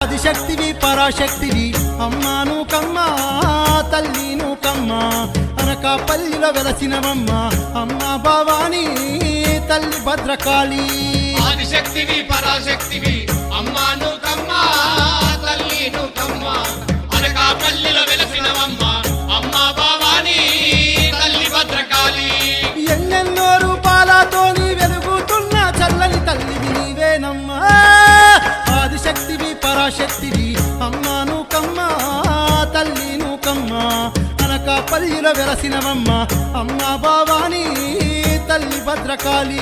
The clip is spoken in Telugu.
ఆదిశక్తివి పరాశక్తివి అమ్మా నూకమ్మ తల్లి నూకమ్మ అనకాపల్లిలో వెలసినవమ్మ అమ్మా భవానీ తల్లి భద్రకాళి ఆదిశక్తివి పరాశక్తివి అమ్మా నూకమ్మ తల్లి నూకమ్మ అనకాపల్లిలో వెలసినవమ్మ అమ్మా భవానీ తల్లి భద్రకాళి ఎన్నెన్నో రూపాలతోని వెలుగుతున్న చల్లని తల్లివి నీవేనమ్మా ఆదిశక్తివి పరాశక్తివి అమ్మా నూకమ్మ తల్లి నూకమ్మ అనకాపల్లిలో వెలసినవమ్మ అమ్మా భవానీ తల్లి భద్రకాళి